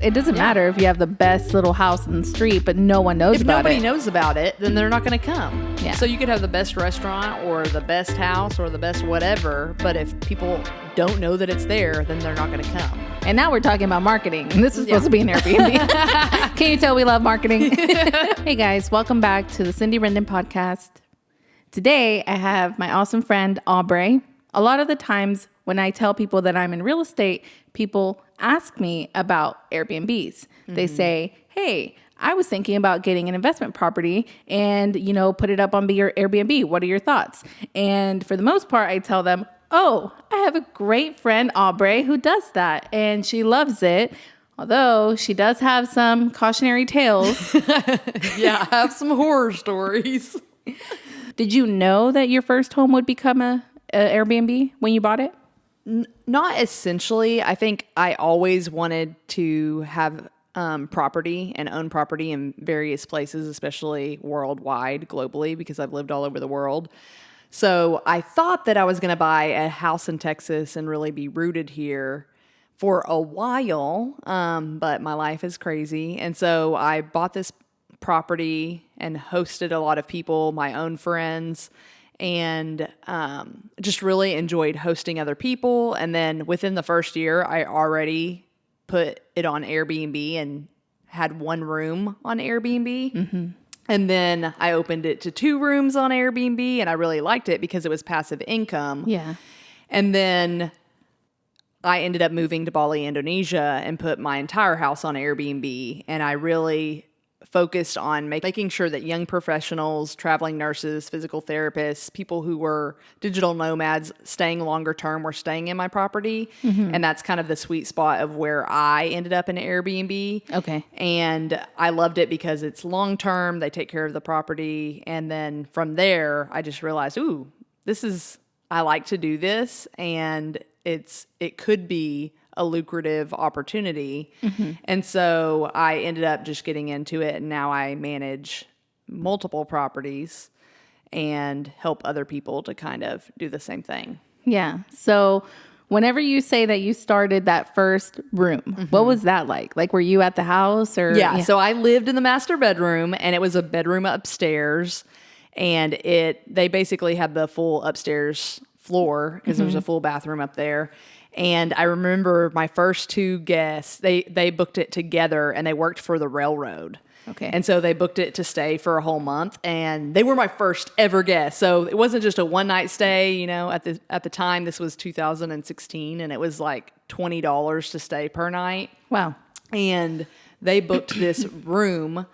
It doesn't matter if you have the best little house in the street, but no one knows about it. If nobody knows about it, then they're not going to come. Yeah. So you could have the best restaurant or the best house or the best whatever, but if people don't know that it's there, then they're not going to come. And now we're talking about marketing. And this is supposed to be an Airbnb. Can you tell we love marketing? Hey guys, welcome back to the Cindy Rendon podcast. Today, I have my awesome friend, Aubray. A lot of the times when I tell people that I'm in real estate, people ask me about Airbnbs. Mm-hmm. They say, hey, I was thinking about getting an investment property and, put it up on your Airbnb. What are your thoughts? And for the most part, I tell them, oh, I have a great friend, Aubray, who does that. And she loves it. Although she does have some cautionary tales. Yeah, I have some horror stories. Did you know that your first home would become a Airbnb when you bought it? Not essentially. I think I always wanted to have property and own property in various places, especially worldwide, globally, because I've lived all over the world. So I thought that I was going to buy a house in Texas and really be rooted here for a while, but my life is crazy. And so I bought this property and hosted a lot of people, my own friends, and just really enjoyed hosting other people. And then within the first year, I already put it on Airbnb and had one room on Airbnb. Mm-hmm. And then I opened it to 2 rooms on Airbnb, and I really liked it because it was passive income. Yeah. And then I ended up moving to Bali, Indonesia, and put my entire house on Airbnb. And I really focused on making sure that young professionals, traveling nurses, physical therapists, people who were digital nomads staying longer term were staying in my property. Mm-hmm. And that's kind of the sweet spot of where I ended up in Airbnb. Okay. And I loved it because it's long term. They take care of the property. And then from there, I just realized, I like to do this. And it could be a lucrative opportunity. Mm-hmm. And so I ended up just getting into it, and now I manage multiple properties and help other people to kind of do the same thing. Yeah. So whenever you say that you started that first room, mm-hmm. what was that like? Like, were you at the house or? Yeah. So I lived in the master bedroom, and it was a bedroom upstairs, and they basically had the full upstairs floor because mm-hmm. there was a full bathroom up there. And I remember my first 2 guests, they booked it together, and they worked for the railroad. Okay. And so they booked it to stay for a whole month, and they were my first ever guest. So it wasn't just a one-night stay, at the time. This was 2016, and it was like $20 to stay per night. Wow. And they booked this room.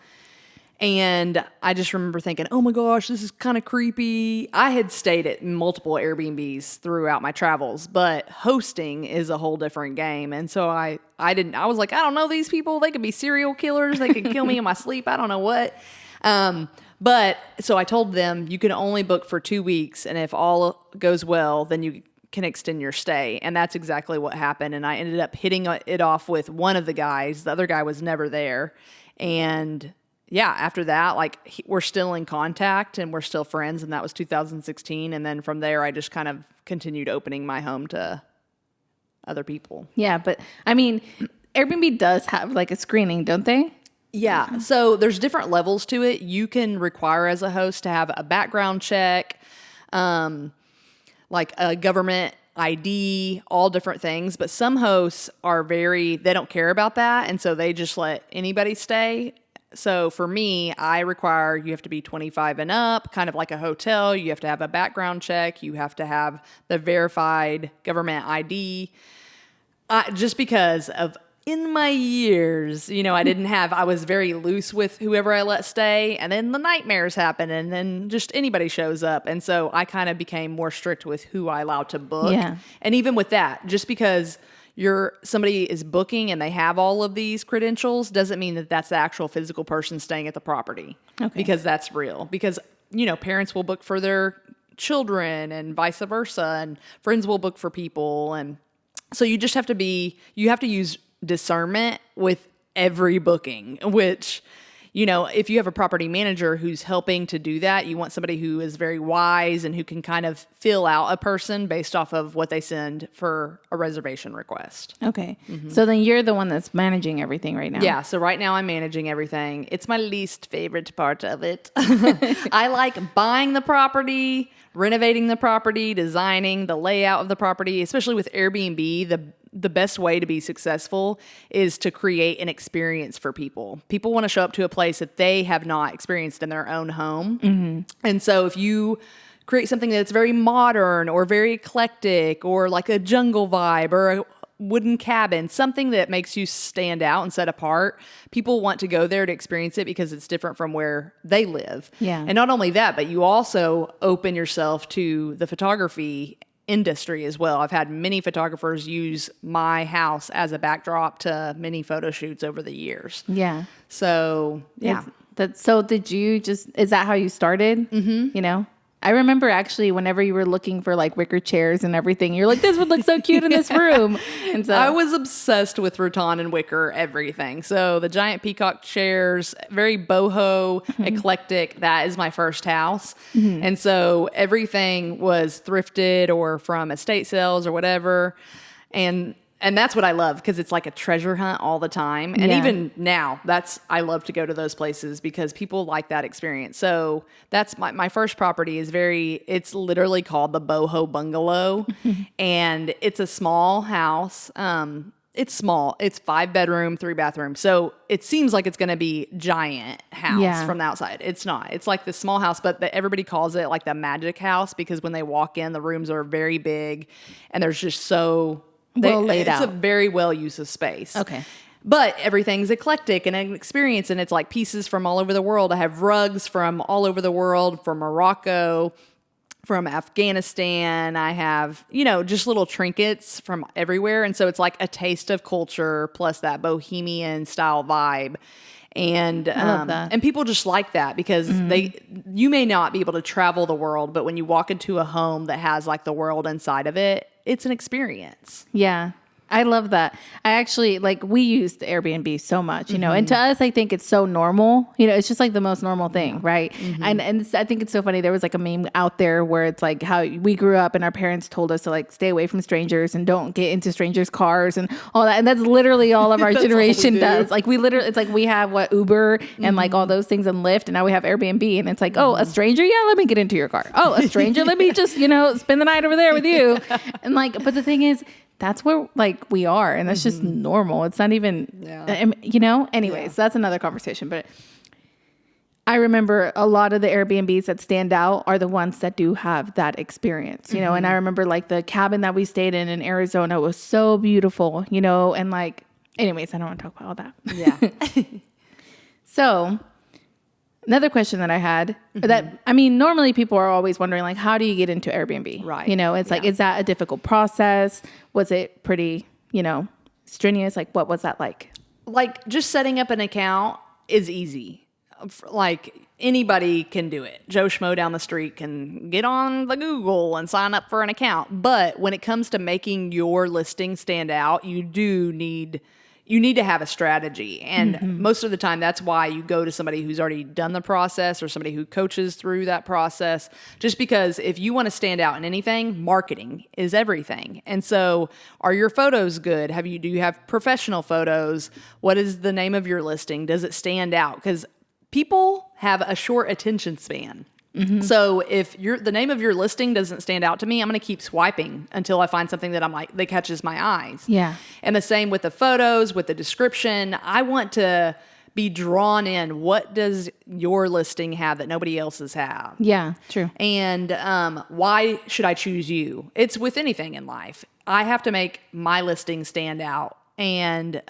And I just remember thinking, oh my gosh, this is kind of creepy. I had stayed at multiple Airbnbs throughout my travels, but hosting is a whole different game. And so I was like, I don't know these people. They could be serial killers. They could kill me in my sleep. I don't know what. But so I told them, you can only book for 2 weeks. And if all goes well, then you can extend your stay. And that's exactly what happened. And I ended up hitting it off with one of the guys. The other guy was never there. And yeah, after that, we're still in contact and we're still friends, and that was 2016. And then from there, I just kind of continued opening my home to other people. Yeah, but I mean, Airbnb does have like a screening, don't they? Yeah, so there's different levels to it. You can require as a host to have a background check, like a government ID, all different things. But some hosts they don't care about that, and so they just let anybody stay. So for me, I require you have to be 25 and up, kind of like a hotel. You have to have a background check. You have to have the verified government ID. Just because of in my years, I was very loose with whoever I let stay, and then the nightmares happen, and then just anybody shows up. And so I kind of became more strict with who I allowed to book. Yeah. And even with that, just because somebody is booking and they have all of these credentials doesn't mean that that's the actual physical person staying at the property. Okay. Because that's real. Because, parents will book for their children and vice versa, and friends will book for people. And so you just have to use discernment with every booking, which, if you have a property manager who's helping to do that, you want somebody who is very wise and who can kind of fill out a person based off of what they send for a reservation request. Okay. So then you're the one that's managing everything right now. Yeah. So right now I'm managing everything. It's my least favorite part of it. I like buying the property, renovating the property, designing the layout of the property, especially with Airbnb. The best way to be successful is to create an experience for people. People want to show up to a place that they have not experienced in their own home. And so if you create something that's very modern or very eclectic or like a jungle vibe or a wooden cabin, something that makes you stand out and set apart, people want to go there to experience it because it's different from where they live. Yeah. And not only that, but you also open yourself to the photography industry as well. I've had many photographers use my house as a backdrop to many photo shoots over the years. Yeah. So, yeah. So did you is that how you started? Mm-hmm. I remember actually whenever you were looking for like wicker chairs and everything, you're like, this would look so cute in this room. And so I was obsessed with rattan and wicker, everything. So the giant peacock chairs, very boho, eclectic. That is my first house. And so everything was thrifted or from estate sales or whatever. And that's what I love because it's like a treasure hunt all the time. And even now, I love to go to those places because people like that experience. So that's my first property it's literally called the Boho Bungalow. And it's a small house. It's small. It's 5 bedroom, 3 bathroom. So it seems like it's going to be giant house from the outside. It's not. It's like this small house, but everybody calls it like the magic house because when they walk in, the rooms are very big and there's just so... well laid out. It's a very well use of space. Okay. But everything's eclectic and an experience, and it's like pieces from all over the world. I have rugs from all over the world, from Morocco, from Afghanistan. I have, just little trinkets from everywhere. And so it's like a taste of culture plus that bohemian style vibe. And I love that. And people just like that because you may not be able to travel the world, but when you walk into a home that has like the world inside of it, it's an experience. Yeah. I love that. I actually we used Airbnb so much, and to us, I think it's so normal, it's just like the most normal thing. Right. And I think it's so funny. There was like a meme out there where it's like how we grew up and our parents told us to like stay away from strangers and don't get into strangers' cars and all that. And that's literally all of our generation does. Like it's like we have Uber and like all those things and Lyft, and now we have Airbnb, and it's like, oh, a stranger. Yeah. Let me get into your car. Oh, a stranger. Let me just, spend the night over there with you. And but the thing is, that's where we are, and that's just normal. It's not even, anyways, that's another conversation. But I remember a lot of the Airbnbs that stand out are the ones that do have that experience, and I remember the cabin that we stayed in Arizona was so beautiful, and anyways, I don't want to talk about all that. Yeah. So another question that I had normally people are always wondering, how do you get into Airbnb? Right. It's is that a difficult process? Was it pretty, strenuous? What was that like? Just setting up an account is easy. Anybody can do it. Joe Schmo down the street can get on the Google and sign up for an account. But when it comes to making your listing stand out, you need to have a strategy. And most of the time, that's why you go to somebody who's already done the process or somebody who coaches through that process. Just because if you want to stand out in anything, marketing is everything. And so are your photos good? Do you have professional photos? What is the name of your listing? Does it stand out? Because people have a short attention span. So if the name of your listing doesn't stand out to me, I'm going to keep swiping until I find something that catches my eyes. Yeah. And the same with the photos, with the description. I want to be drawn in. What does your listing have that nobody else's have? Yeah, true. And why should I choose you? It's with anything in life. I have to make my listing stand out. And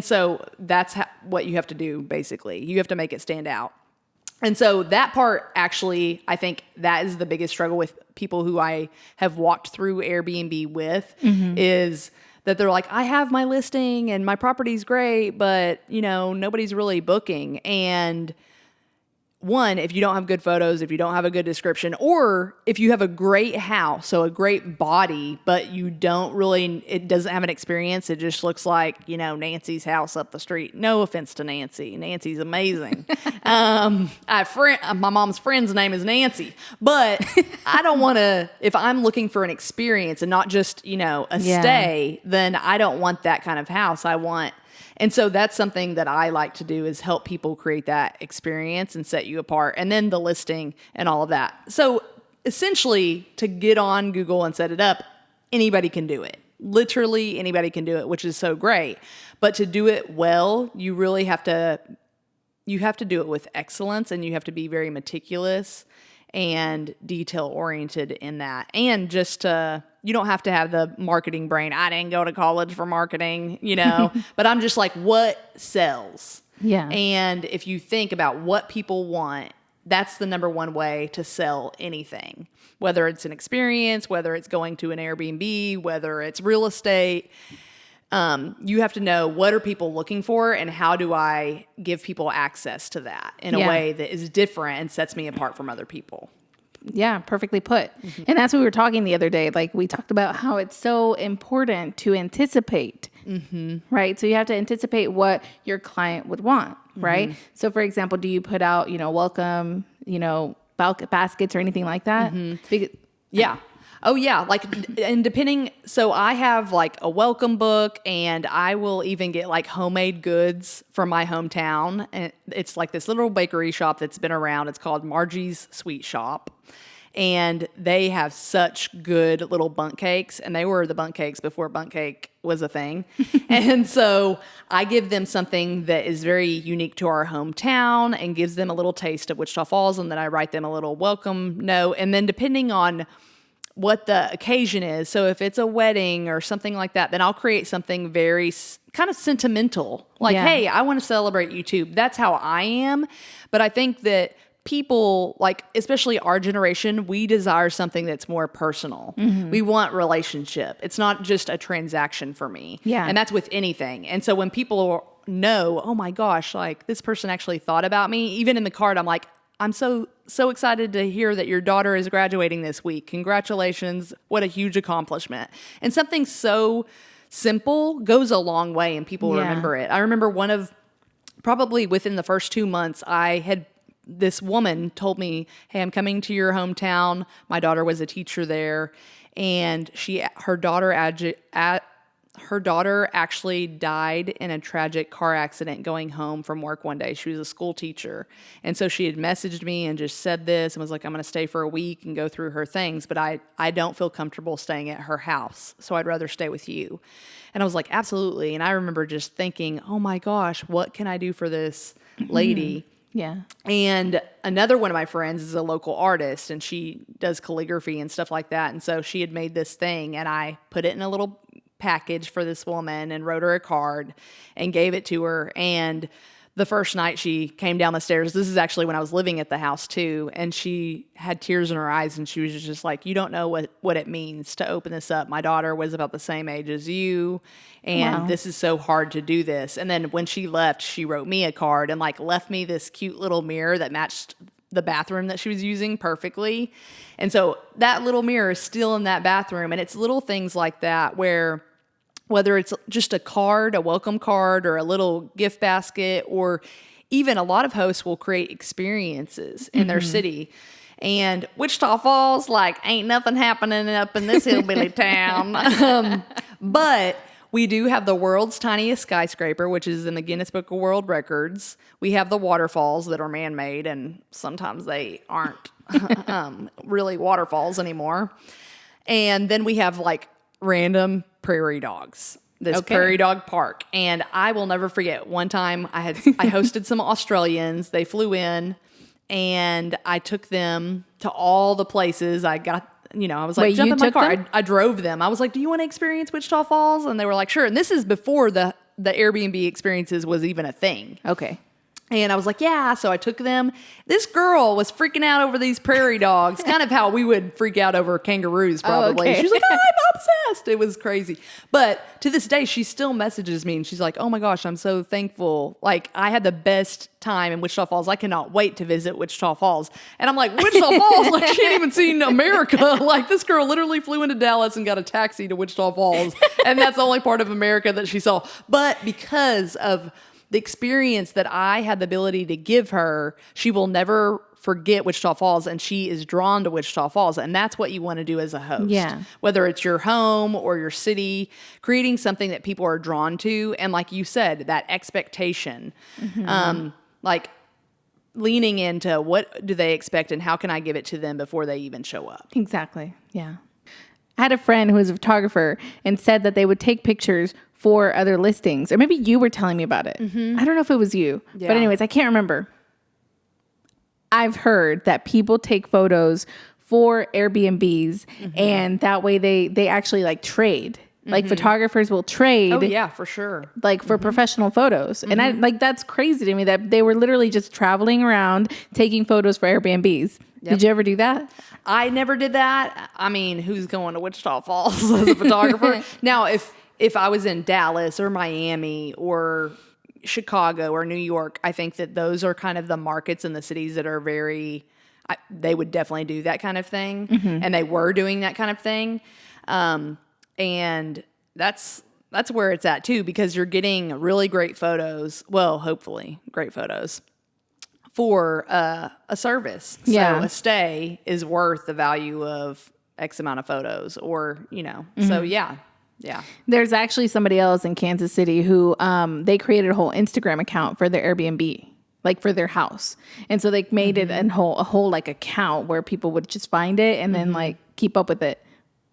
so that's what you have to do, basically. You have to make it stand out. And so that part, actually, I think that is the biggest struggle with people who I have walked through Airbnb with is that they're like, I have my listing and my property's great, but, nobody's really booking. And one, if you don't have good photos, if you don't have a good description, or if you have a great house, so a great body, but you don't really, it doesn't have an experience. It just looks like, you know, Nancy's house up the street. No offense to Nancy. Nancy's amazing. My mom's friend's name is Nancy, but I don't want to, if I'm looking for an experience and not just, you know, a stay, then I don't want that kind of house. And so that's something that I like to do is help people create that experience and set you apart. And then the listing and all of that. So essentially, to get on Google and set it up, anybody can do it. Literally anybody can do it, which is so great. But to do it well, you really have to do it with excellence, and you have to be very meticulous and detail oriented in that. And just you don't have to have the marketing brain. I didn't go to college for marketing, you know, but I'm just like, what sells? Yeah. And if you think about what people want, that's the number one way to sell anything, whether it's an experience, whether it's going to an Airbnb, whether it's real estate. You have to know, what are people looking for, and how do I give people access to that in a way that is different and sets me apart from other people. Yeah, perfectly put. Mm-hmm. And that's what we were talking the other day. Like, we talked about how it's so important to anticipate, right? So you have to anticipate what your client would want, right? So for example, do you put out, you know, welcome, you know, baskets or anything like that? Yeah. Oh yeah. Like, and depending, so I have like a welcome book, and I will even get like homemade goods from my hometown. And it's like this little bakery shop that's been around. It's called Margie's Sweet Shop. And they have such good little bundt cakes, and they were the bundt cakes before bundt cake was a thing. And so I give them something that is very unique to our hometown and gives them a little taste of Wichita Falls, and then I write them a little welcome note. And then depending on what the occasion is, so if it's a wedding or something like that, then I'll create something very kind of sentimental. Like, hey, I want to celebrate you too. That's how I am. But I think that people, like, especially our generation, we desire something that's more personal. We want relationship. It's not just a transaction for me. Yeah. And that's with anything. And so when people know, oh my gosh, like, this person actually thought about me, even in the card, I'm like, I'm so excited to hear that your daughter is graduating this week. Congratulations. What a huge accomplishment. And something so simple goes a long way, and people remember it. I remember probably within the first 2 months, this woman told me, hey, I'm coming to your hometown. My daughter was a teacher there, and her daughter actually died in a tragic car accident going home from work one day. She was a school teacher. And so she had messaged me and just said this and was like, I'm going to stay for a week and go through her things, but I don't feel comfortable staying at her house, so I'd rather stay with you. And I was like, absolutely. And I remember just thinking, oh my gosh, what can I do for this lady? Yeah. And another one of my friends is a local artist, and she does calligraphy and stuff like that. And so she had made this thing, and I put it in a little package for this woman and wrote her a card and gave it to her. And the first night she came down the stairs, this is actually when I was living at the house too, and she had tears in her eyes, and she was just like, you don't know what it means to open this up. My daughter was about the same age as you, and this is so hard to do this. And then when she left, she wrote me a card and like left me this cute little mirror that matched the bathroom that she was using perfectly. And so that little mirror is still in that bathroom. And it's little things like that where, whether it's just a card, a welcome card, or a little gift basket, or even a lot of hosts will create experiences in their city. And Wichita Falls, like, ain't nothing happening up in this hillbilly town. But we do have the world's tiniest skyscraper, which is in the Guinness Book of World Records. We have the waterfalls that are man-made, and sometimes they aren't really waterfalls anymore. And then we have like random prairie dogs, this prairie dog park. And I will never forget, one time I hosted some Australians. They flew in, and I took them to all the places. I got, I was like, jump in my car. I drove them. I was like, do you want to experience Wichita Falls? And they were like, sure. And this is before the Airbnb experiences was even a thing. Okay. And I was like, yeah. So I took them. This girl was freaking out over these prairie dogs, kind of how we would freak out over kangaroos probably. okay. She's like, I'm obsessed. It was crazy. But to this day, she still messages me and she's like, oh my gosh, I'm so thankful. Like, I had the best time in Wichita Falls. I cannot wait to visit Wichita Falls. And I'm like, Wichita Falls? Like, she ain't even seen America. Like, this girl literally flew into Dallas and got a taxi to Wichita Falls. And that's the only part of America that she saw. But because of the experience that I had the ability to give her, she will never forget Wichita Falls, and she is drawn to Wichita Falls. And that's what you want to do as a host. Yeah. Whether it's your home or your city, creating something that people are drawn to. And like you said, that expectation, like leaning into what do they expect and how can I give it to them before they even show up. Exactly. Yeah. I had a friend who was a photographer and said that they would take pictures for other listings. Or maybe you were telling me about it. I don't know if it was you. Yeah. But anyways, I can't remember. I've heard that people take photos for Airbnbs and that way they actually like trade. Like photographers will trade. Oh yeah, for sure. Like for professional photos. And I like that's crazy to me that they were literally just traveling around taking photos for Airbnbs. Yep. Did you ever do that? I never did that. I mean, who's going to Wichita Falls as a photographer? Now, if I was in Dallas or Miami or Chicago or New York, I think that those are kind of the markets and the cities that are they would definitely do that kind of thing. And they were doing that kind of thing. And that's where it's at too, because you're getting really great photos. Well, hopefully great photos for a service. Yeah. So a stay is worth the value of X amount of photos or, so yeah. Yeah. There's actually somebody else in Kansas City who they created a whole Instagram account for their Airbnb, like for their house. And so they made it a whole like account where people would just find it and then like keep up with it.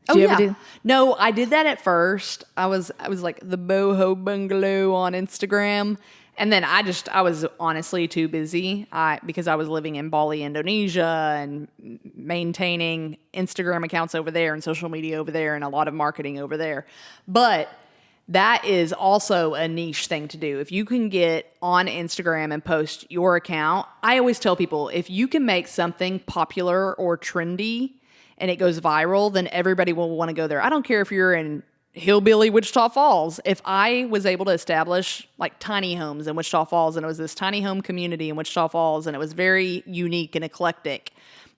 Did you ever do? No, I did that at first. I was like the boho bungalow on Instagram. And then I was honestly too busy because I was living in Bali, Indonesia, and maintaining Instagram accounts over there and social media over there and a lot of marketing over there. But that is also a niche thing to do. If you can get on Instagram and post your account, I always tell people, if you can make something popular or trendy and it goes viral, then everybody will want to go there. I don't care if you're in hillbilly Wichita Falls. If I was able to establish like tiny homes in Wichita Falls, and it was this tiny home community in Wichita Falls, and it was very unique and eclectic,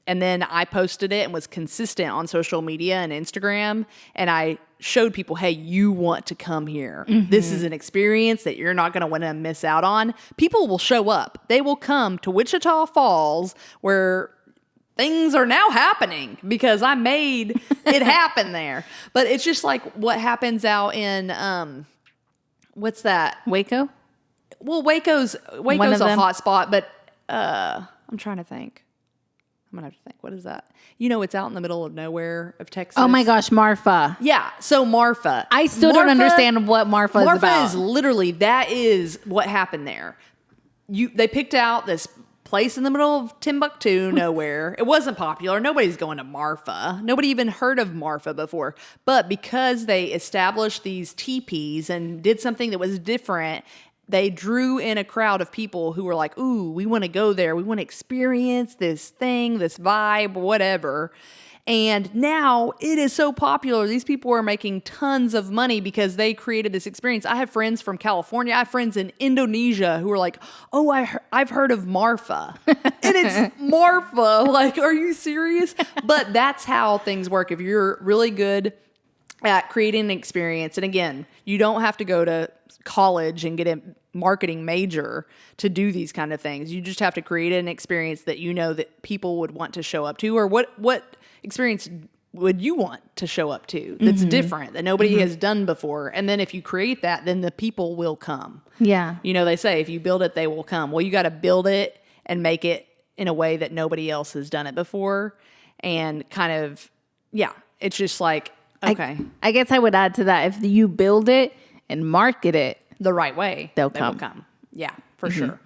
and then I posted it and was consistent on social media and Instagram, and I showed people, hey, you want to come here. This is an experience that you're not going to want to miss out on. People will show up. They will come to Wichita Falls where things are now happening because I made it happen there. But it's just like what happens out in, what's that? Waco? Well, Waco's a hot spot, but I'm trying to think. I'm going to have to think. What is that? It's out in the middle of nowhere of Texas. Oh my gosh, Marfa. Yeah, so Marfa. I still don't understand what Marfa is about. Marfa is literally, that is what happened there. They picked out this place in the middle of Timbuktu, nowhere. It wasn't popular. Nobody's going to Marfa. Nobody even heard of Marfa before. But because they established these teepees and did something that was different, they drew in a crowd of people who were like, ooh, we want to go there. We want to experience this thing, this vibe, whatever. And now it is so popular. These people are making tons of money because they created this experience. I have friends from California. I have friends in Indonesia who are like, oh, I've heard of Marfa. And it's Marfa. Like, are you serious? But that's how things work. If you're really good at creating an experience, and again, you don't have to go to college and get a marketing major to do these kind of things. You just have to create an experience that that people would want to show up to, or what experience would you want to show up to that's different, that nobody has done before. And then if you create that, then the people will come. Yeah. They say if you build it, they will come. Well, you got to build it and make it in a way that nobody else has done it before. And kind of, it's just like, okay. I guess I would add to that, if you build it and market it the right way, they will come. Yeah, for sure.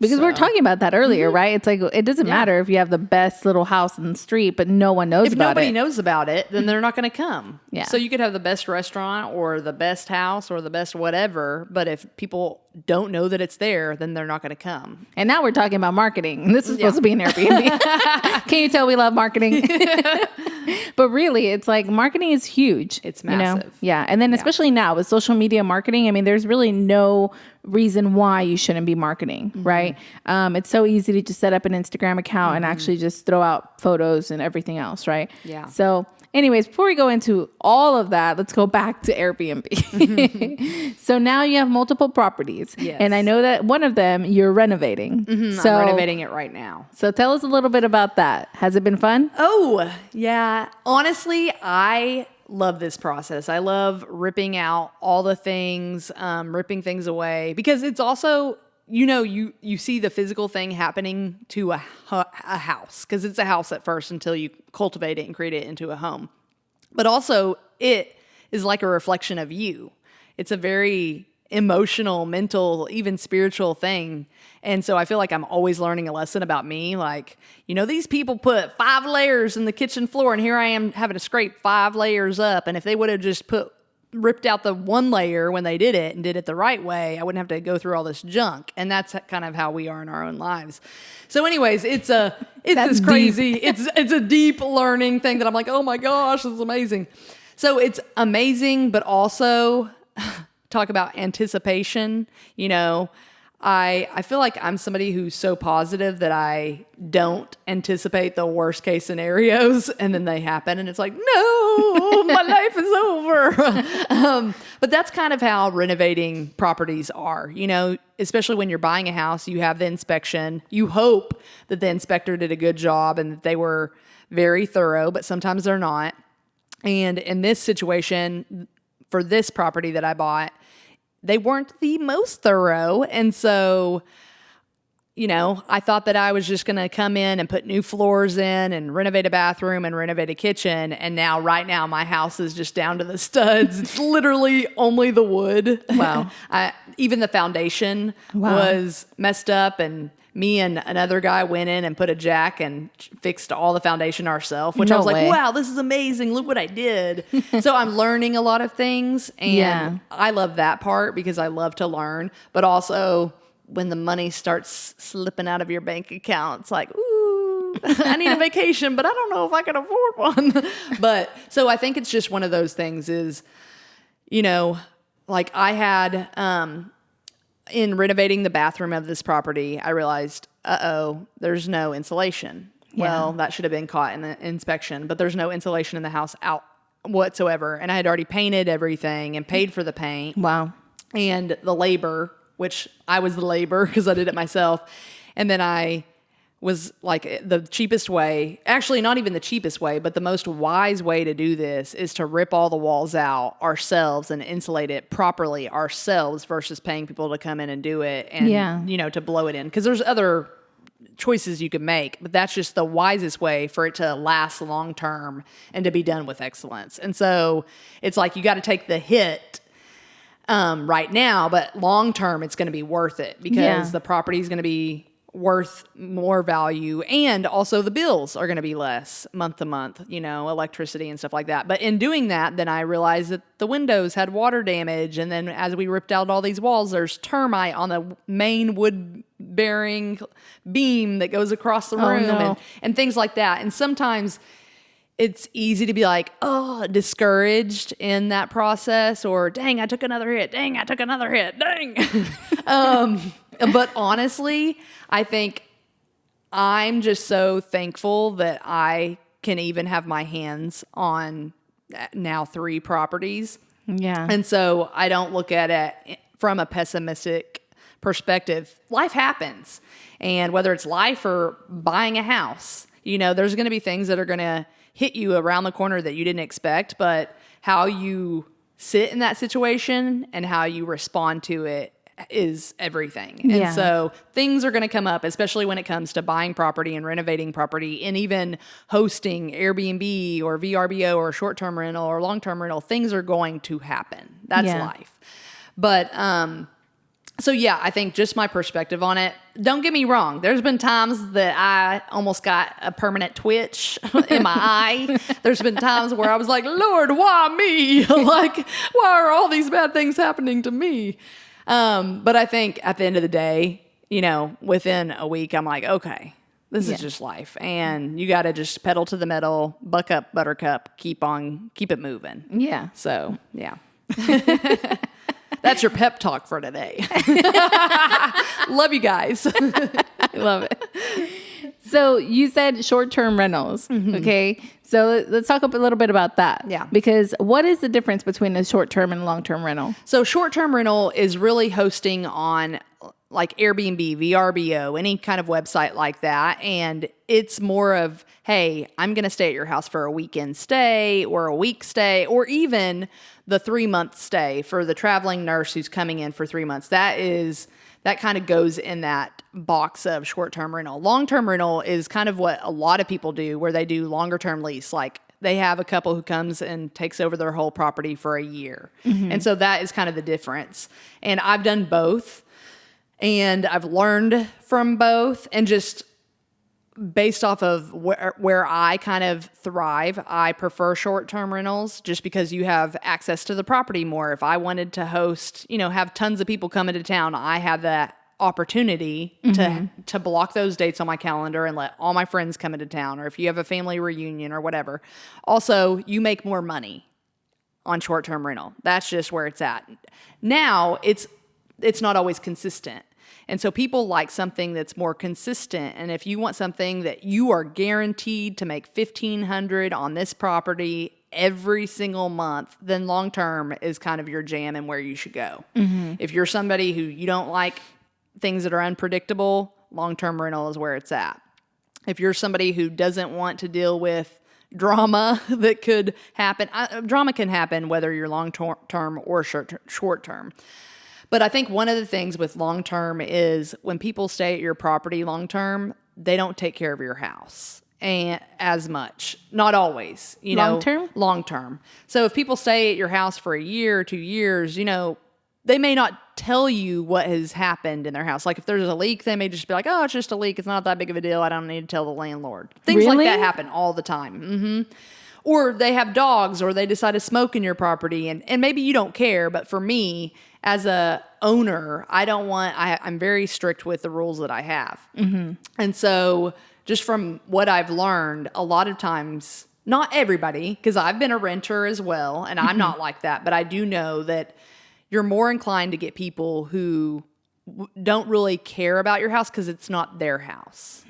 Because we were talking about that earlier, right? It's like, it doesn't matter if you have the best little house in the street, but no one knows about it. If nobody knows about it, then they're not going to come. Yeah. So you could have the best restaurant or the best house or the best whatever, but if people don't know that it's there, then they're not going to come. And now we're talking about marketing. This is supposed to be an Airbnb. Can you tell we love marketing? But really, it's like marketing is huge. It's massive. Yeah. And then especially now with social media marketing, I mean, there's really no reason why you shouldn't be marketing, right? It's so easy to just set up an Instagram account and actually just throw out photos and everything else, right? Yeah. So anyways, before we go into all of that, let's go back to Airbnb. So now you have multiple properties. Yes. And I know that one of them you're renovating. So I'm renovating it right now. So tell us a little bit about that. Has it been fun? Oh, yeah. Honestly, I love this process. I love ripping out all the things, ripping things away, because it's also, you see the physical thing happening to a house, because it's a house at first until you cultivate it and create it into a home. But also it is like a reflection of you. It's a very emotional, mental, even spiritual thing. And so I feel like I'm always learning a lesson about me. Like, these people put 5 layers in the kitchen floor, and here I am having to scrape 5 layers up. And if they would have just ripped out the 1 layer when they did it and did it the right way, I wouldn't have to go through all this junk. And that's kind of how we are in our own lives. So anyways, it's this crazy, it's a deep learning thing that I'm like, oh my gosh, this is amazing. So it's amazing, but also talk about anticipation. I feel like I'm somebody who's so positive that I don't anticipate the worst case scenarios, and then they happen, and it's like, no, my life is over. But that's kind of how renovating properties are. Especially when you're buying a house, you have the inspection. You hope that the inspector did a good job and that they were very thorough, but sometimes they're not. And in this situation, for this property that I bought, they weren't the most thorough. And so, I thought that I was just going to come in and put new floors in and renovate a bathroom and renovate a kitchen. And right now, my house is just down to the studs. It's literally only the wood. Wow. Even the foundation was messed up, and me and another guy went in and put a jack and fixed all the foundation ourselves, which I was like, wow, this is amazing. Look what I did. So I'm learning a lot of things, and I love that part because I love to learn. But also when the money starts slipping out of your bank account, it's like, ooh, I need a vacation, but I don't know if I can afford one. But so I think it's just one of those things is, like I had, in renovating the bathroom of this property, I realized, there's no insulation. Yeah. Well, that should have been caught in the inspection, but there's no insulation in the house out whatsoever. And I had already painted everything and paid for the paint. Wow. And the labor, which I was the labor because I did it myself. And then I was like, the cheapest way, actually not even the cheapest way, but the most wise way to do this is to rip all the walls out ourselves and insulate it properly ourselves versus paying people to come in and do it and, to blow it in. Because there's other choices you can make, but that's just the wisest way for it to last long term and to be done with excellence. And so it's like you got to take the hit right now, but long term it's going to be worth it because the property is going to be worth more value, and also the bills are going to be less month to month, electricity and stuff like that. But in doing that, then I realized that the windows had water damage, and then as we ripped out all these walls, there's termite on the main wood bearing beam that goes across the room and things like that. And sometimes it's easy to be like, discouraged in that process, or dang, I took another hit. Dang, I took another hit. Dang. But honestly, I think I'm just so thankful that I can even have my hands on now 3 properties. Yeah. And so I don't look at it from a pessimistic perspective. Life happens. And whether it's life or buying a house, there's going to be things that are going to hit you around the corner that you didn't expect, but how you sit in that situation and how you respond to it is everything. And so things are going to come up, especially when it comes to buying property and renovating property and even hosting Airbnb or VRBO or short-term rental or long-term rental. Things are going to happen. That's life. But, so yeah, I think just my perspective on it, don't get me wrong. There's been times that I almost got a permanent twitch in my eye. There's been times where I was like, Lord, why me? Like, why are all these bad things happening to me? But I think at the end of the day, within a week, I'm like, okay, this is just life. And you got to just pedal to the metal, buck up, buttercup, keep it moving. Yeah. So, yeah. That's your pep talk for today. Love you guys. Love it. So you said short-term rentals. Okay. So let's talk a little bit about that. Yeah. Because what is the difference between a short-term and long-term rental? So short-term rental is really hosting on like Airbnb, VRBO, any kind of website like that. And it's more of, hey, I'm going to stay at your house for a weekend stay or a week stay, or even the 3-month stay for the traveling nurse who's coming in for 3 months. That kind of goes in that box of short-term rental. Long-term rental is kind of what a lot of people do, where they do longer-term lease. Like they have a couple who comes and takes over their whole property for a year. And so that is kind of the difference. And I've done both, and I've learned from both, and just based off of where I kind of thrive, I prefer short-term rentals just because you have access to the property more. If I wanted to host, have tons of people come into town, I have that opportunity to block those dates on my calendar and let all my friends come into town, or if you have a family reunion or whatever. Also, you make more money on short-term rental. That's just where it's at. Now, it's not always consistent. And so people like something that's more consistent. And if you want something that you are guaranteed to make $1,500 on this property every single month, then long-term is kind of your jam and where you should go. If you're somebody who you don't like things that are unpredictable, long-term rental is where it's at. If you're somebody who doesn't want to deal with drama that could happen, drama can happen whether you're long-term or short-term. But I think one of the things with long-term is when people stay at your property long-term, they don't take care of your house and as much. Not always, Long-term? Long-term. So if people stay at your house for a year or 2 years, they may not tell you what has happened in their house. Like if there's a leak, they may just be like, oh, it's just a leak. It's not that big of a deal. I don't need to tell the landlord. Things like that happen all the time. Or they have dogs, or they decide to smoke in your property, and maybe you don't care. But for me, as a owner, I'm very strict with the rules that I have. And so just from what I've learned, a lot of times, not everybody, because I've been a renter as well, and I'm not like that, but I do know that you're more inclined to get people who don't really care about your house because it's not their house,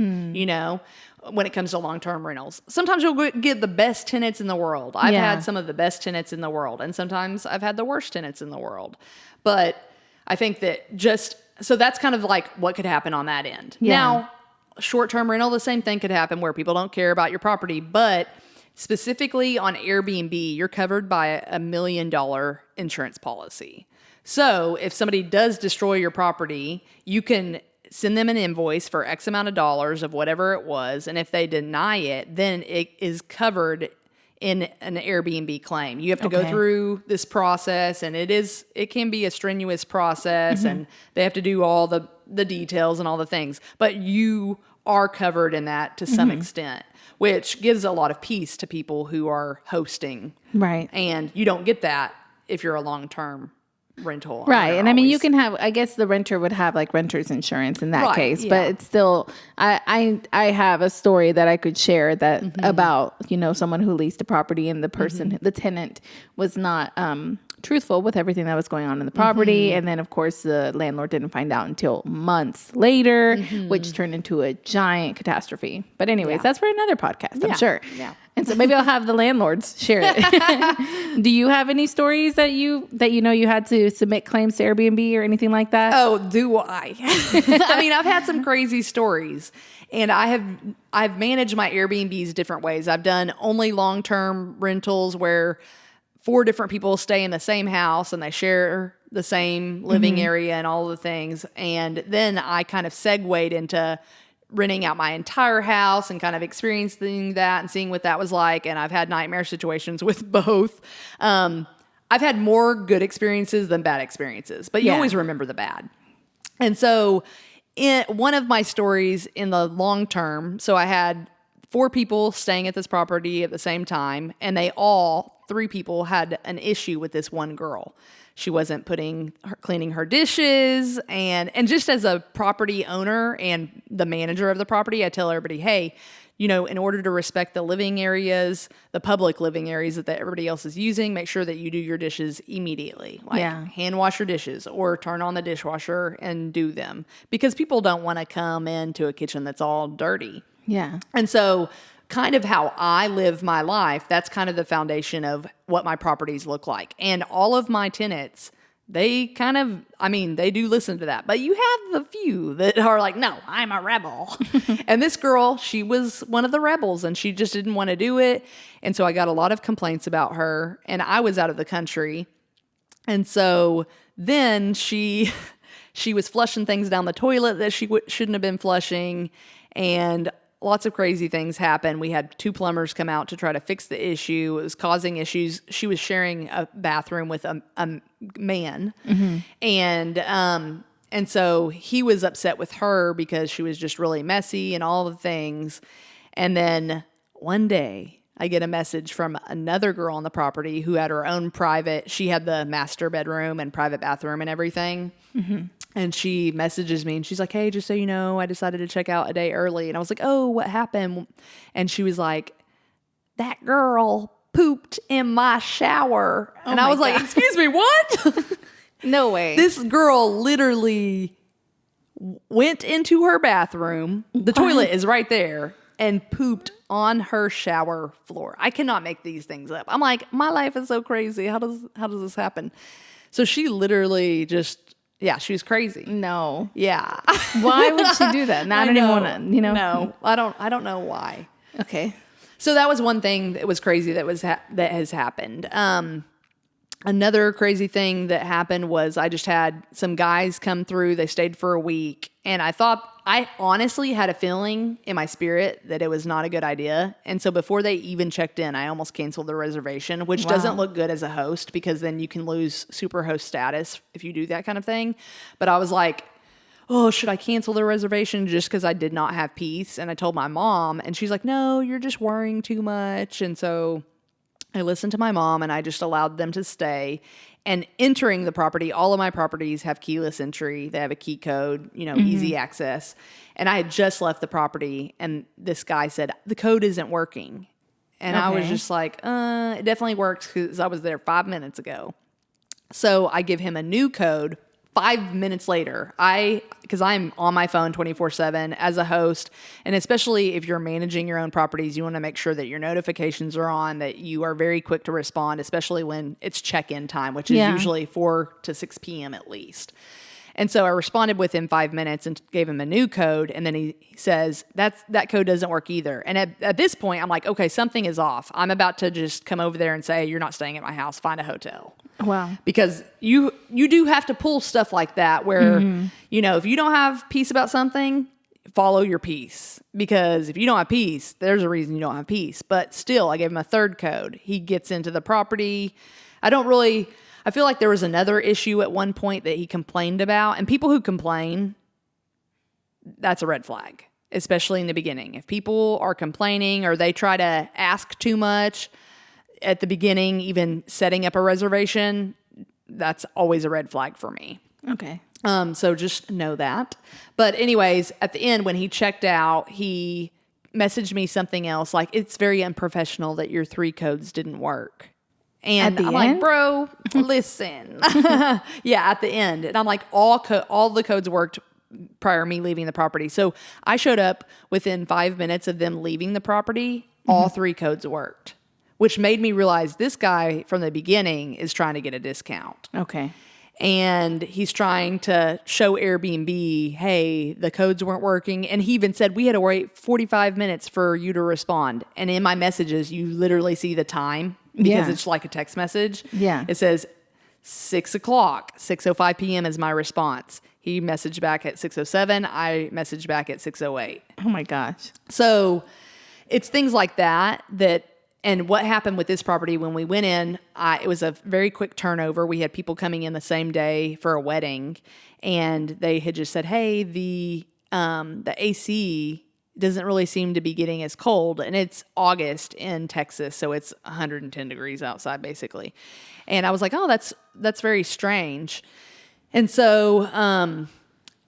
when it comes to long-term rentals. Sometimes you'll get the best tenants in the world. I've had some of the best tenants in the world, and sometimes I've had the worst tenants in the world. But I think that so that's kind of like what could happen on that end. Yeah. Now, short-term rental, the same thing could happen where people don't care about your property, but specifically on Airbnb, you're covered by $1 million insurance policy. So if somebody does destroy your property, you can send them an invoice for X amount of dollars of whatever it was. And if they deny it, then it is covered in an Airbnb claim. You have to go through this process, and it can be a strenuous process, and they have to do all the details and all the things. But you are covered in that to some extent, which gives a lot of peace to people who are hosting. Right. And you don't get that if you're a long-term rental. Right. And I mean, you can have, I guess the renter would have like renter's insurance in that case, but it's still, I have a story that I could share that about, someone who leased a property, and the person, the tenant was not, truthful with everything that was going on in the property. And then of course the landlord didn't find out until months later, which turned into a giant catastrophe. But anyways, that's for another podcast, I'm sure. Yeah. And so maybe I'll have the landlords share it. Do you have any stories that you had to submit claims to Airbnb or anything like that? Oh, do I? I mean, I've had some crazy stories, and I've managed my Airbnbs different ways. I've done only long-term rentals where 4 different people stay in the same house and they share the same living area and all the things. And then I kind of segued into renting out my entire house and kind of experiencing that and seeing what that was like. And I've had nightmare situations with both. I've had more good experiences than bad experiences, but you always remember the bad. And so in one of my stories in the long term, so I had 4 people staying at this property at the same time, and they all three people had an issue with this one girl. She wasn't cleaning her dishes. And just as a property owner and the manager of the property, I tell everybody, hey, you know, in order to respect the living areas, the public living areas that everybody else is using, make sure that you do your dishes immediately. Like hand wash your dishes or turn on the dishwasher and do them, because people don't want to come into a kitchen that's all dirty. Yeah. And so kind of how I live my life, that's kind of the foundation of what my properties look like. And all of my tenants, they kind of, I mean, they do listen to that. But you have the few that are like, no, I'm a rebel. And this girl, she was one of the rebels and she just didn't want to do it. And so I got a lot of complaints about her and I was out of the country. And so then she was flushing things down the toilet that she shouldn't have been flushing. And lots of crazy things happened. We had 2 plumbers come out to try to fix the issue. It was causing issues. She was sharing a bathroom with a man. Mm-hmm. And so he was upset with her because she was just really messy and all the things. And then one day I get a message from another girl on the property who had her own private, she had the master bedroom and private bathroom and everything. Mm-hmm. And she messages me and she's like, hey, just so you know, I decided to check out a day early. And I was like, oh, what happened? And she was like, that girl pooped in my shower. Oh, and I was like, excuse me, what? No way. This girl literally went into her bathroom. The toilet is right there, and pooped on her shower floor. I cannot make these things up. I'm like, my life is so crazy. How does this happen? So she literally just, yeah, she was crazy. No. Yeah. Why would she do that? I don't even want to, you know? No, I don't know why. Okay. So that was one thing that was crazy that has happened. Another crazy thing that happened was I just had some guys come through. They stayed for a week. And I honestly had a feeling in my spirit that it was not a good idea. And so before they even checked in, I almost canceled the reservation, which doesn't look good as a host because then you can lose super host status if you do that kind of thing. But I was like, oh, should I cancel the reservation just because I did not have peace? And I told my mom, and she's like, no, you're just worrying too much. And so I listened to my mom and I just allowed them to stay. And entering the property, all of my properties have keyless entry. They have a key code, easy access. And I had just left the property and this guy said, the code isn't working. And I was just like, it definitely works because I was there 5 minutes ago. So I give him a new code 5 minutes later. Because I'm on my phone 24/7 as a host, and especially if you're managing your own properties, you want to make sure that your notifications are on, that you are very quick to respond, especially when it's check-in time, which is usually 4 to 6 p.m. at least. And so I responded within 5 minutes and gave him a new code. And then he says, that code doesn't work either. And at this point, I'm like, okay, something is off. I'm about to just come over there and say, you're not staying at my house, find a hotel. Wow. Because you do have to pull stuff like that where, if you don't have peace about something, follow your peace. Because if you don't have peace, there's a reason you don't have peace. But still, I gave him a third code. He gets into the property. I feel like there was another issue at one point that he complained about. And people who complain, that's a red flag, especially in the beginning. If people are complaining or they try to ask too much at the beginning, even setting up a reservation, that's always a red flag for me. Okay. So just know that. But anyways, at the end, when he checked out, he messaged me something else. Like, it's very unprofessional that your 3 codes didn't work. And I'm like, bro, listen. Yeah, at the end. And I'm like, all the codes worked prior to me leaving the property. So I showed up within 5 minutes of them leaving the property. All 3 codes worked, which made me realize this guy from the beginning is trying to get a discount. Okay. And he's trying to show Airbnb, hey, the codes weren't working. And he even said, we had to wait 45 minutes for you to respond. And in my messages, you literally see the time because it's like a text message. Yeah. It says 6 o'clock, 6:05 p.m. is my response. He messaged back at 6:07. I messaged back at 6:08. Oh my gosh. So it's things like that. And what happened with this property when we went in, it was a very quick turnover. We had people coming in the same day for a wedding, and they had just said, hey, the AC doesn't really seem to be getting as cold. And it's August in Texas, so it's 110 degrees outside basically. And I was like, oh, that's very strange. And so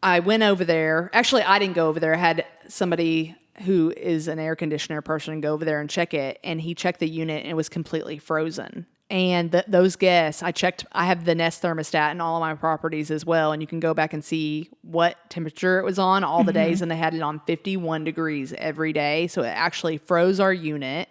I went over there. Actually, I didn't go over there. I had somebody who is an air conditioner person go over there and check it. And he checked the unit and it was completely frozen. And those guests, I have the Nest thermostat in all of my properties as well. And you can go back and see what temperature it was on all the days. And they had it on 51 degrees every day. So it actually froze our unit.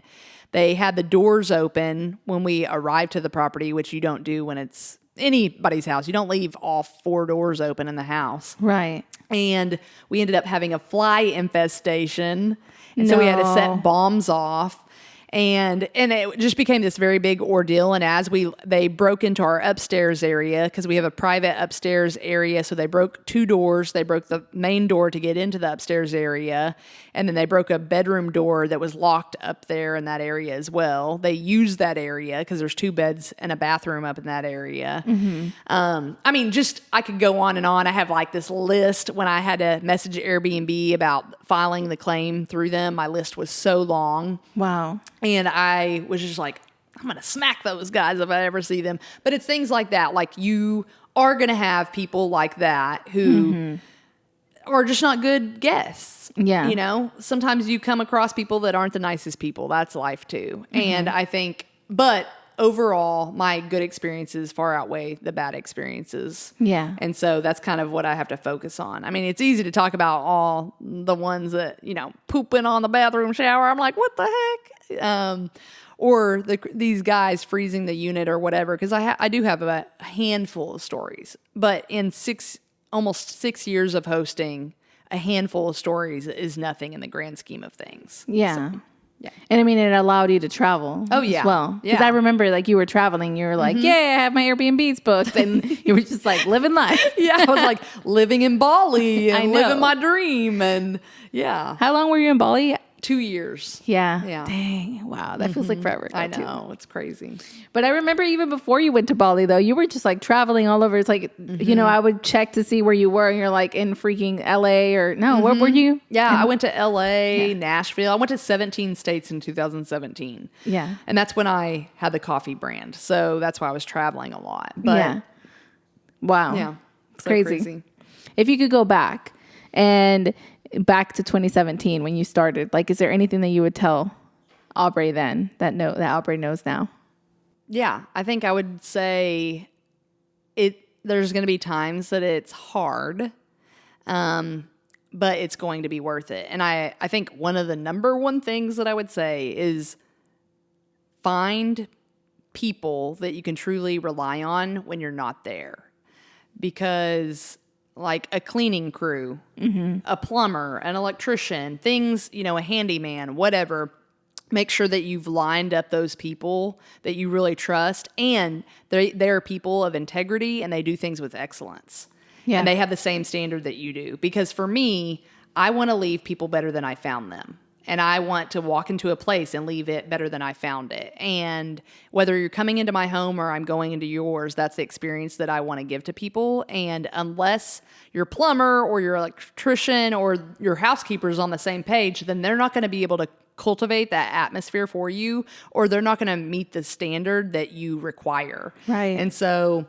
They had the doors open when we arrived to the property, which you don't do when it's anybody's house. You don't leave all 4 doors open in the house. Right. And we ended up having a fly infestation. And so we had to set bombs off. And it just became this very big ordeal. And as they broke into our upstairs area, because we have a private upstairs area. So they broke 2 doors. They broke the main door to get into the upstairs area. And then they broke a bedroom door that was locked up there in that area as well. They used that area because there's 2 beds and a bathroom up in that area. I mean, I could go on and on. I have like this list when I had to message Airbnb about filing the claim through them. My list was so long. Wow. And I was just like, I'm going to smack those guys if I ever see them. But it's things like that. Like you are going to have people like that who are just not good guests. Yeah. You know, sometimes you come across people that aren't the nicest people. That's life too. And I think, but overall, my good experiences far outweigh the bad experiences. Yeah. And so that's kind of what I have to focus on. I mean, it's easy to talk about all the ones that, pooping on the bathroom shower. I'm like, what the heck? Or these guys freezing the unit or whatever. Because I do have a handful of stories. But in almost 6 years of hosting, a handful of stories is nothing in the grand scheme of things. Yeah. So, yeah. And I mean, it allowed you to travel yeah. as well. Because Yeah. I remember like you were traveling, you were like, yeah, I have my Airbnbs booked. And you were just like living life. Yeah, I was like living in Bali I and know. living my dream. And yeah, How long were you in Bali? 2 years. Yeah. Yeah. Dang. Wow. That feels like forever ago, I too. know. It's crazy. But I remember even before you went to Bali, though, you were just like traveling all over. It's like, I would check to see where you were, and you're like in freaking LA or no, where were you? Yeah, I went to LA, Nashville. I went to 17 states in 2017. Yeah. And that's when I had the coffee brand. So that's why I was traveling a lot. But Yeah. Wow. yeah, It's so crazy. If you could go back to 2017 when you started, like, is there anything that you would tell Aubray then that Aubray knows now? Yeah, I think I would say there's going to be times that it's hard, but it's going to be worth it. And I think one of the number one things that I would say is find people that you can truly rely on when you're not there. Because like a cleaning crew, a plumber, an electrician, things, a handyman, whatever. Make sure that you've lined up those people that you really trust, and they're people of integrity and they do things with excellence. Yeah. And they have the same standard that you do. Because for me, I want to leave people better than I found them. And I want to walk into a place and leave it better than I found it. And whether you're coming into my home or I'm going into yours, that's the experience that I want to give to people. And unless your plumber or your electrician or your housekeeper is on the same page, then they're not going to be able to cultivate that atmosphere for you, or they're not going to meet the standard that you require. Right. And so,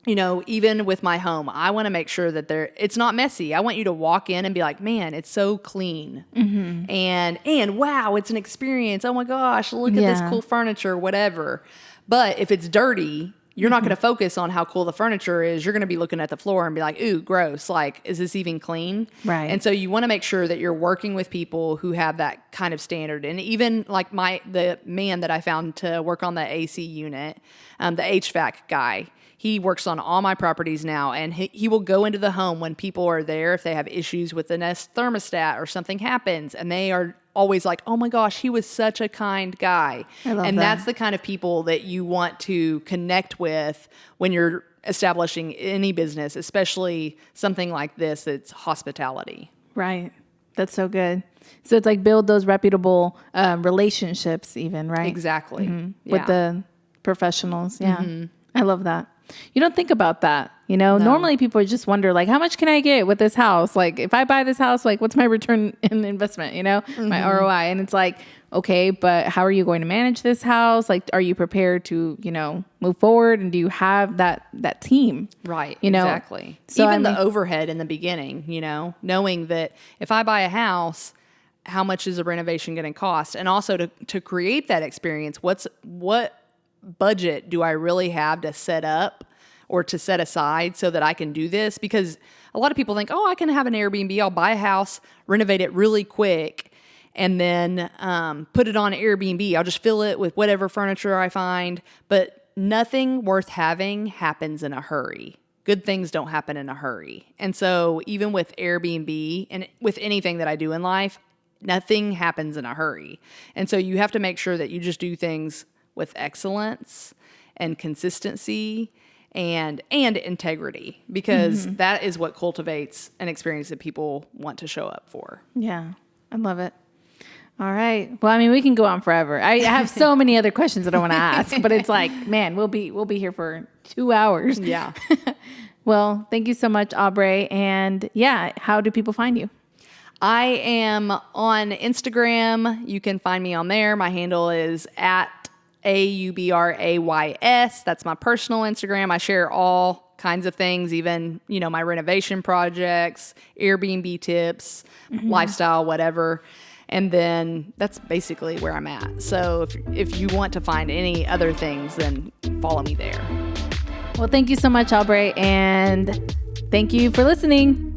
even with my home, I want to make sure that it's not messy. I want you to walk in and be like, man, it's so clean. And wow, it's an experience. Oh my gosh, look at this cool furniture, whatever. But if it's dirty, you're not going to focus on how cool the furniture is. You're going to be looking at the floor and be like, ooh, gross. Like, is this even clean? Right. And so you want to make sure that you're working with people who have that kind of standard. And even like the man that I found to work on the AC unit, the HVAC guy, he works on all my properties now, and he will go into the home when people are there if they have issues with the Nest thermostat or something happens, and they are always like, oh my gosh, he was such a kind guy. I love and that. That's the kind of people that you want to connect with when you're establishing any business, especially something like this that's hospitality. Right. That's so good. So it's like build those reputable relationships even, right? Exactly. With the professionals. Yeah. I love that. You don't think about that. Normally people just wonder, like, how much can I get with this house? Like, if I buy this house, like, what's my return in investment, my ROI? And it's like, okay, but how are you going to manage this house? Like, are you prepared to, move forward? And do you have that team? Right. Exactly. So even the overhead in the beginning, knowing that if I buy a house, how much is a renovation going to cost? And also to create that experience, what budget do I really have to set up or to set aside so that I can do this? Because a lot of people think, I can have an Airbnb. I'll buy a house, renovate it really quick, and then put it on Airbnb. I'll just fill it with whatever furniture I find. But nothing worth having happens in a hurry. Good things don't happen in a hurry. And so even with Airbnb and with anything that I do in life, nothing happens in a hurry. And so you have to make sure that you just do things with excellence and consistency and integrity, because that is what cultivates an experience that people want to show up for. Yeah, I love it. All right. Well, I mean, we can go on forever. I have so many other questions that I want to ask, but it's like, man, we'll be here for 2 hours. Yeah. Well, thank you so much, Aubray. And yeah, how do people find you? I am on Instagram. You can find me on there. My handle is at AUBRAYS. That's my personal Instagram. I share all kinds of things, even, my renovation projects, Airbnb tips, lifestyle, whatever. And then that's basically where I'm at. So if you want to find any other things, then follow me there. Well, thank you so much, Aubray. And thank you for listening.